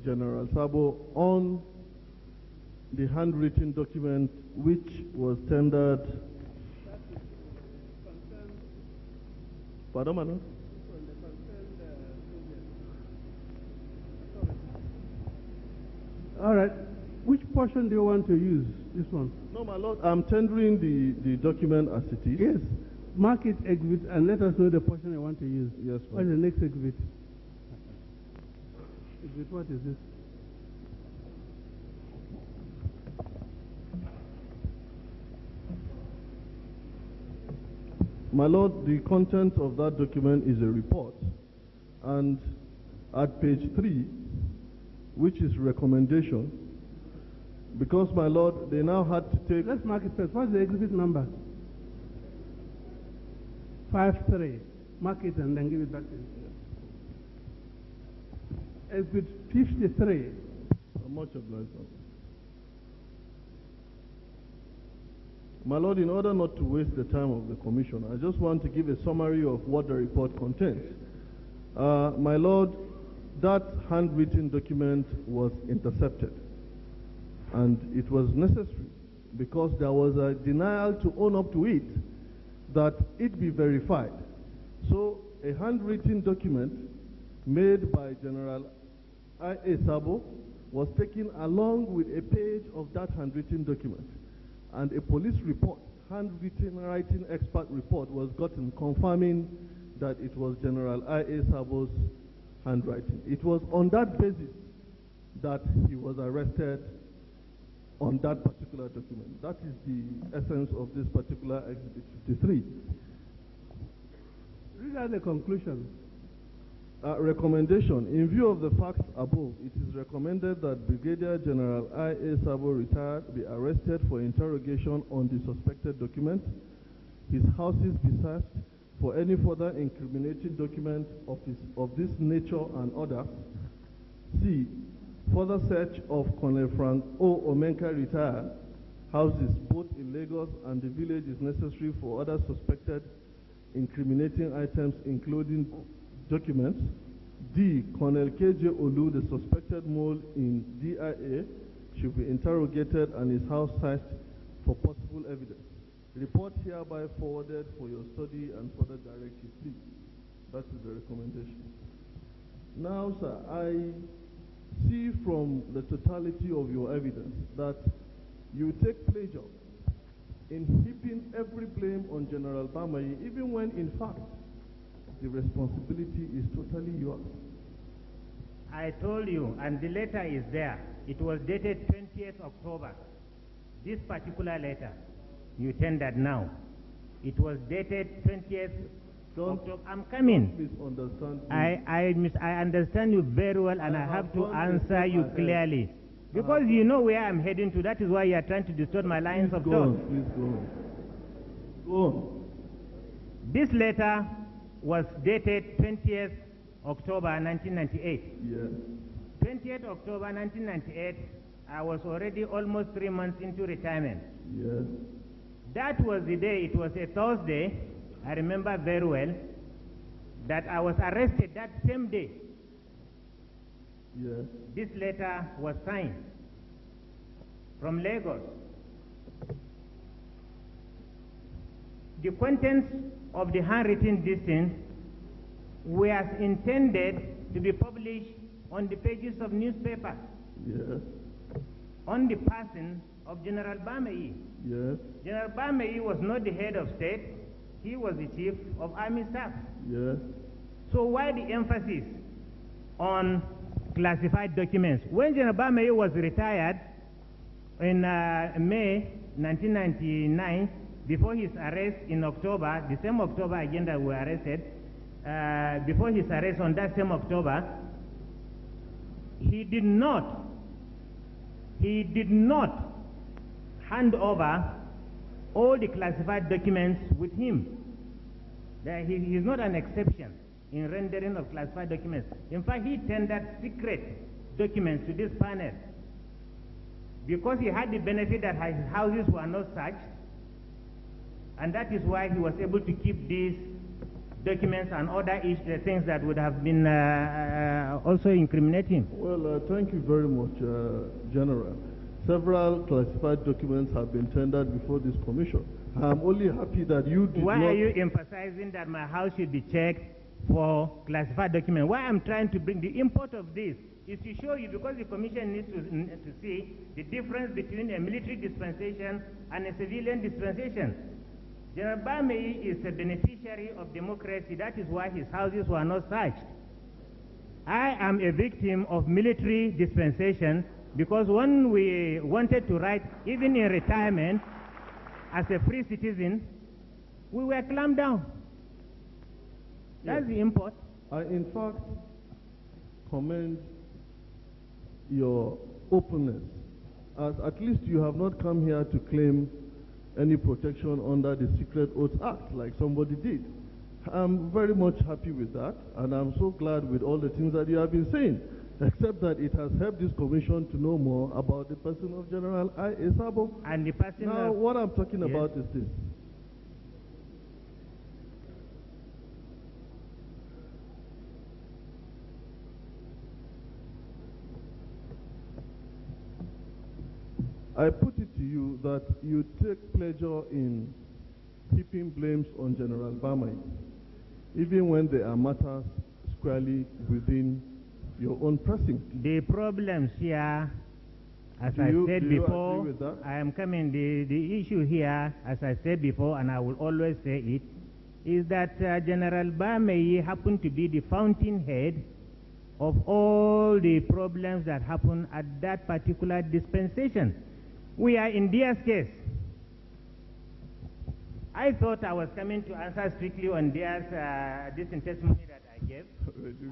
General Sabo on the handwritten document which was tendered. Pardon, Manu? All right. Which portion do you want to use? This one? No, my lord, I'm tendering the document as it is. Yes. Mark it exhibit and let us know the portion you want to use. Yes, what is the next exhibit? Exhibit, what is this? My lord, the content of that document is a report, and at page 3, which is recommendation, because, my lord, they now had to take... Let's mark it first. What's the exhibit number? 53. Mark it and then give it back to you. Exhibit 53. I'm much obliged. My lord, in order not to waste the time of the commission, I just want to give a summary of what the report contains. My lord, that handwritten document was intercepted, and it was necessary because there was a denial to own up to it, that it be verified. So a handwritten document made by General I.A. Sabo was taken along with a page of that handwritten document, and a police report, handwritten writing expert report, was gotten confirming that it was General I.A. Sabo's handwriting. It was on that basis that he was arrested on that particular document. That is the essence of this particular Exhibit 53. Read out the conclusion. Recommendation. In view of the facts above, it is recommended that Brigadier General I.A. Sabo retired be arrested for interrogation on the suspected document, his houses be searched for any further incriminating document of this nature and others. C. Further search of Colonel Frank O. Omenka retired houses both in Lagos and the village is necessary for other suspected incriminating items including documents. D. Colonel K.J. Olu, the suspected mole in DIA, should be interrogated and his house searched for possible evidence. Report hereby forwarded for your study and further directive, please. That is the recommendation. Now, sir, I see from the totality of your evidence that you take pleasure in heaping every blame on General Bamayi, even when, in fact, the responsibility is totally yours. I told you, and the letter is there. It was dated 20th October. This particular letter you tendered now, it was dated 20th October. I'm coming. Misunderstand me. I understand you very well, and I have to answer you clearly. Because you know where I'm heading to. That is why you are trying to distort my lines of thought. Please go on. Go on. This letter was dated 20th October 1998. Yes. 20th October 1998, I was already almost 3 months into retirement. Yes. That was the day, it was a Thursday, I remember very well, that I was arrested that same day. Yes. This letter was signed from Lagos. The contents of the handwritten distance were intended to be published on the pages of newspapers. Yes. On the person of General Bamayi. Yes. General Bamayi was not the head of state, he was the chief of army staff. Yes. So why the emphasis on classified documents? When General Bamayi was retired in May 1999, before his arrest in October, the same October again that we were arrested, before his arrest on that same October, he did not hand over all the classified documents with him. He is not an exception in rendering of classified documents. In fact, he tendered secret documents to this panel because he had the benefit that his houses were not searched, and that is why he was able to keep these documents and other things that would have been also incriminating. Well, thank you very much, General. Several classified documents have been tendered before this commission. I'm only happy that you did Why not... are you emphasizing that my house should be checked for classified documents? Why I'm trying to bring the import of this is to show you, because the commission needs to see the difference between a military dispensation and a civilian dispensation. General Bamei is a beneficiary of democracy. That is why his houses were not searched. I am a victim of military dispensation because when we wanted to write, even in retirement, as a free citizen, we were clamped down. That's the import. I, in fact, commend your openness. As at least you have not come here to claim any protection under the Secret Oath Act like somebody did. I'm very much happy with that, and I'm so glad with all the things that you have been saying, except that it has helped this commission to know more about the person of General Sabo. And the person now, what I'm talking about is this. I put it to you that you take pleasure in heaping blames on General Bamei, even when there are matters squarely within your own pressing. The problems here, as I said before, I am coming, the issue here, as I said before, and I will always say it, is that General Bamei happened to be the fountainhead of all the problems that happened at that particular dispensation. We are in Dia's case. I thought I was coming to answer strictly on Dia's this testimony that I gave.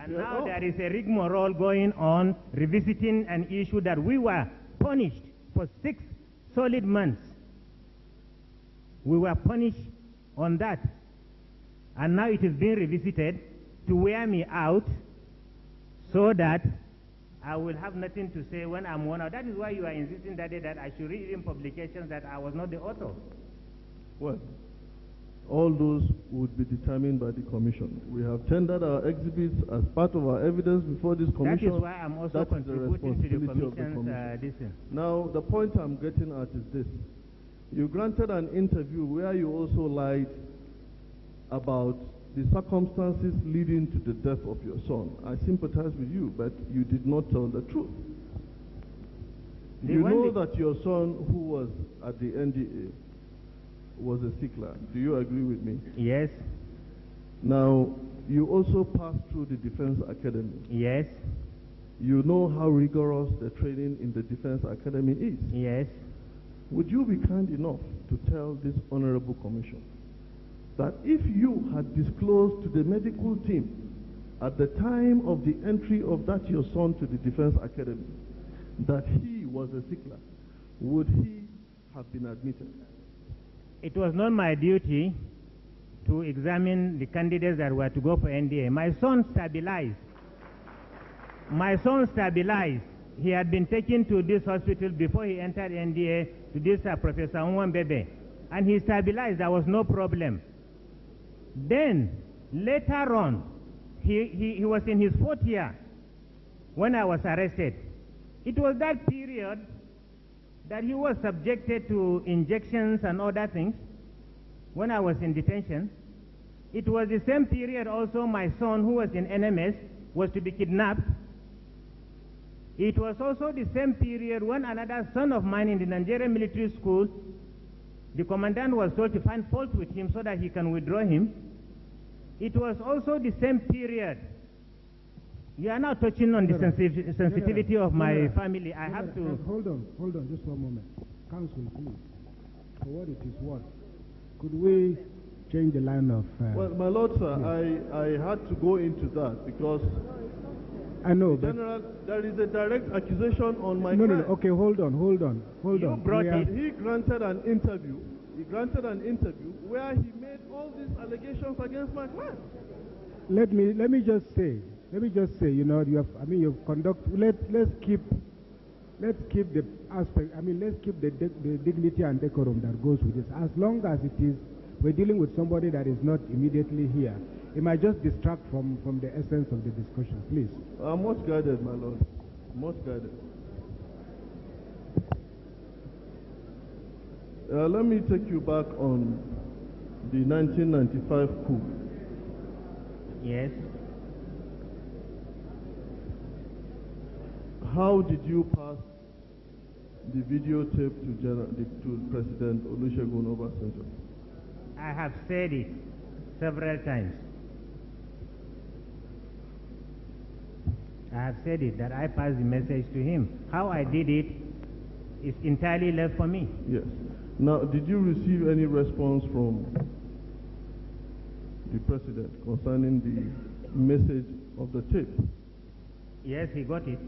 And now there is a rigmarole going on, revisiting an issue that we were punished for 6 solid months. We were punished on that. And now it is being revisited to wear me out so that I will have nothing to say when I'm worn out. That is why you are insisting that day that I should read in publications that I was not the author. Well, all those would be determined by the commission. We have tendered our exhibits as part of our evidence before this commission. That is why I'm also contributing to the commission's Now, the point I'm getting at is this. You granted an interview where you also lied about the circumstances leading to the death of your son. I sympathize with you, but you did not tell the truth. You know that your son, who was at the NDA, was a sickler. Do you agree with me? Yes. Now, you also passed through the Defense Academy. Yes. You know how rigorous the training in the Defense Academy is. Yes. Would you be kind enough to tell this honorable commission that if you had disclosed to the medical team at the time of the entry of that your son to the Defense Academy that he was a sickler, would he have been admitted? It was not my duty to examine the candidates that were to go for NDA. My son stabilized. My son stabilized. He had been taken to this hospital before he entered NDA to this Professor Nwambebe, and he stabilized. There was no problem. Then, later on, he was in his 4th year when I was arrested. It was that period that he was subjected to injections and other things when I was in detention. It was the same period also my son, who was in NMS, was to be kidnapped. It was also the same period when another son of mine in the Nigerian military school, the commandant was told to find fault with him so that he can withdraw him. It was also the same period. You are now touching on the sensitivity of my family. I have to... Hold on, just one moment. Counsel, please. For what it is worth, could we change the line of... Well, my lord, sir, I had to go into that because... I know, General, there is a direct accusation on my No, okay, hold on. You brought it. He granted an interview. Where he made all these allegations against my client. Let me just say, you know, you've conducted. Let's keep the aspect. Let's keep the dignity and decorum that goes with this. As long as it is, we're dealing with somebody that is not immediately here. it might just distract from the essence of the discussion. Please. Much guided, my lord. Much guided. Let me take you back on the 1995 coup. Yes. How did you pass the videotape to President Olusegun Obasanjo? I have said it several times. I have said it, that I passed the message to him. How I did it is entirely left for me. Yes. Now, did you receive any response from the president concerning the message of the tape? Yes, he got it.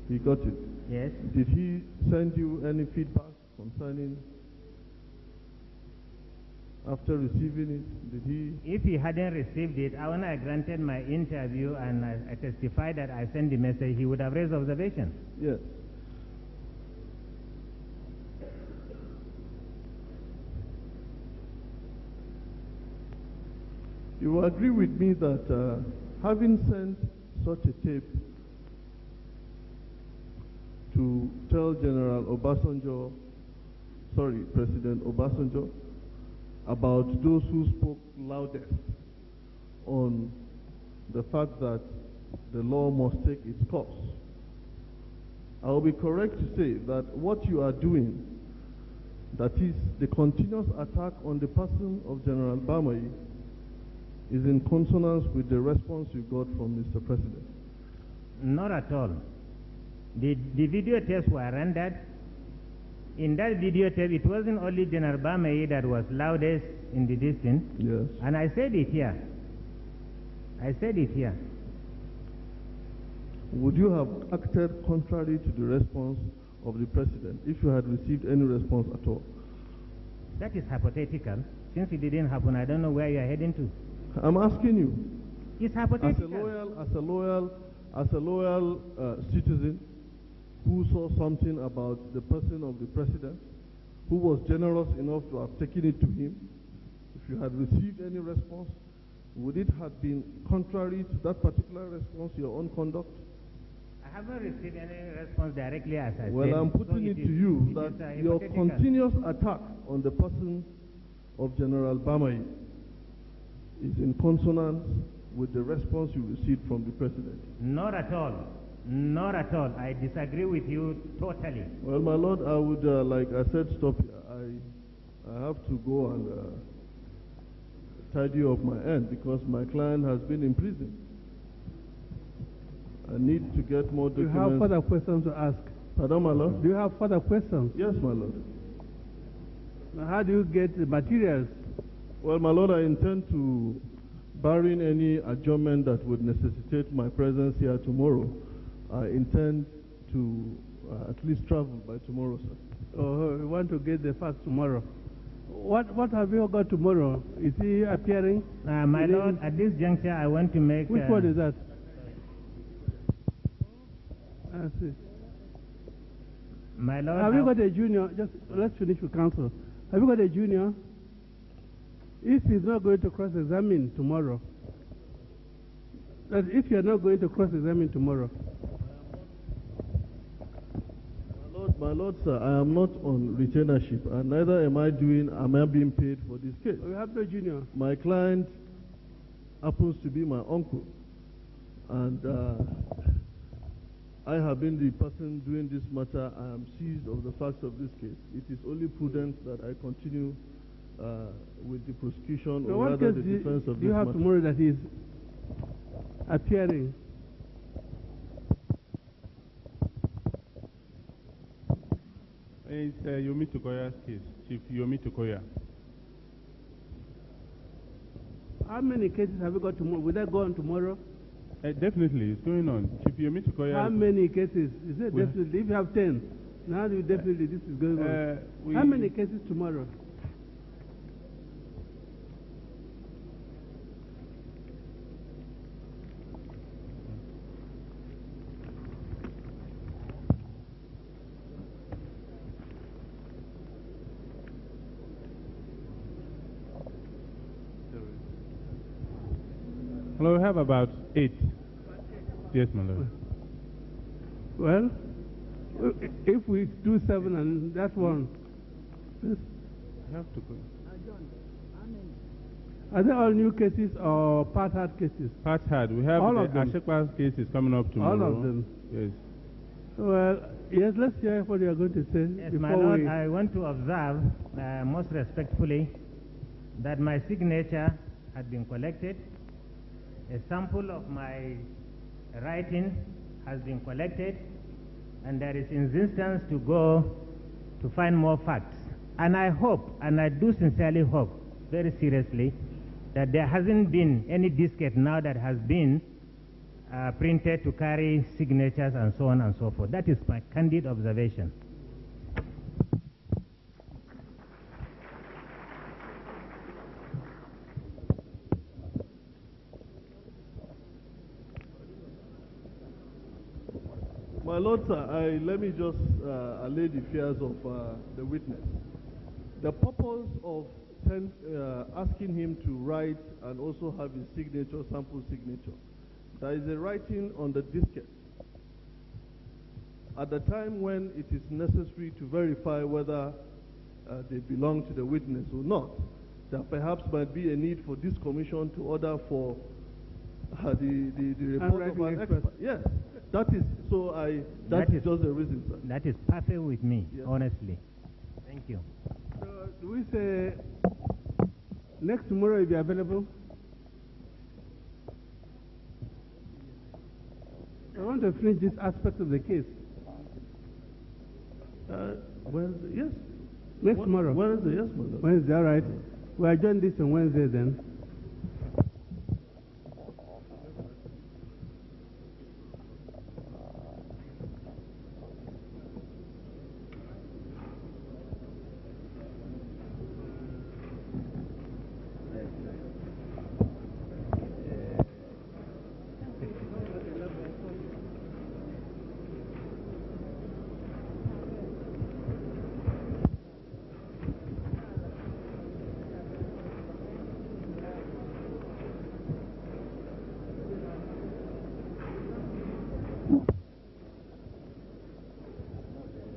He got it? Yes. Did he send you any feedback concerning, after receiving it, did he? If he hadn't received it, when I granted my interview and I testified that I sent the message, he would have raised observation. Yes. You will agree with me that having sent such a tape to tell President Obasanjo, about those who spoke loudest on the fact that the law must take its course, I will be correct to say that what you are doing, that is the continuous attack on the person of General Bamai, is in consonance with the response you got from Mr. President. Not at all. The video tapes were rendered. In that video tape, it wasn't only General Bamai that was loudest in the distance. Yes. And I said it here. I said it here. Would you have acted contrary to the response of the President if you had received any response at all? That is hypothetical. Since it didn't happen, I don't know where you are heading to. I'm asking you. It's hypothetical. As a loyal citizen who saw something about the person of the President, who was generous enough to have taken it to him, if you had received any response, would it have been contrary to that particular response, your own conduct? I haven't received any response directly as I said. Well, I'm putting it to you that your continuous attack on the person of General Bamai is in consonance with the response you received from the President. Not at all. Not at all. I disagree with you totally. Well, my lord, I would, like I said, stop here. I have to go and tidy up my end because my client has been in prison. I need to get more documents. Do you have further questions to ask? Pardon, my lord? Do you have further questions? Yes, my lord. Now, how do you get the materials? Well, my lord, I intend to, barring any adjournment that would necessitate my presence here tomorrow, I intend to at least travel by tomorrow, sir. Oh, we want to get the facts tomorrow. What have you got tomorrow? Is he appearing? My lord, at this juncture, I want to make... Which one is that? I see. My lord... Have you got a junior? Just let's finish with counsel. Have you got a junior? If he's not going to cross-examine tomorrow, that if you're not going to cross-examine tomorrow... My lord, sir, I am not on retainership, and neither am I being paid for this case. We have no junior. My client happens to be my uncle, and I have been the person doing this matter. I am seized of the facts of this case. It is only prudent that I continue with the prosecution, So or rather the defense of this matter. Do you have tomorrow that is appearing? It's Yomi Tukoya's case, Chief Yomi Tukoya. How many cases have you got tomorrow? Will that go on tomorrow? Definitely, it's going on. Chief Yomi Tukoya. How many cases? Is it definitely? If you have 10, now you definitely this is going on. How many cases tomorrow? Well, we have about 8. Yes, my lord. Well, if we do 7 and that one, yes. You have to go. Are they all new cases or part-hard cases? Part-hard. We have all the of them. Ashekwa's case is coming up tomorrow. All of them? Yes. Well, yes, let's hear what you are going to say. Yes, before my lord, we... I want to observe most respectfully that my signature had been collected. A sample of my writing has been collected, and there is insistence to go to find more facts. And I hope, and I do sincerely hope, very seriously, that there hasn't been any diskette now that has been printed to carry signatures and so on and so forth. That is my candid observation. My lord, sir, let me just allay the fears of the witness. The purpose of asking him to write and also have his signature, sample signature, there is a writing on the diskette. At the time when it is necessary to verify whether they belong to the witness or not, there perhaps might be a need for this commission to order for the report of an expert. Yes, that is so. That is just the reason, sir. That is perfect with me, yes, honestly. Thank you. So, do we say next tomorrow will be available? I want to finish this aspect of the case. Wednesday, yes. Next tomorrow? Wednesday, yes, my lord. Wednesday, all right. We'll adjourn this on Wednesday then.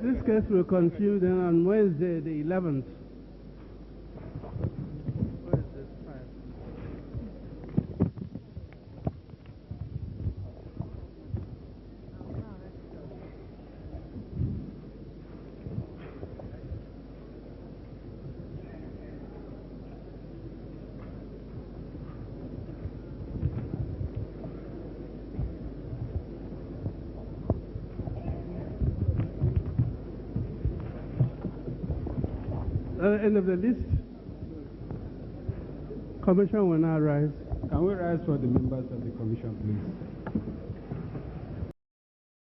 This case will continue then on Wednesday, the 11th. End of the list. Commission will now rise. Can we rise for the members of the commission, please?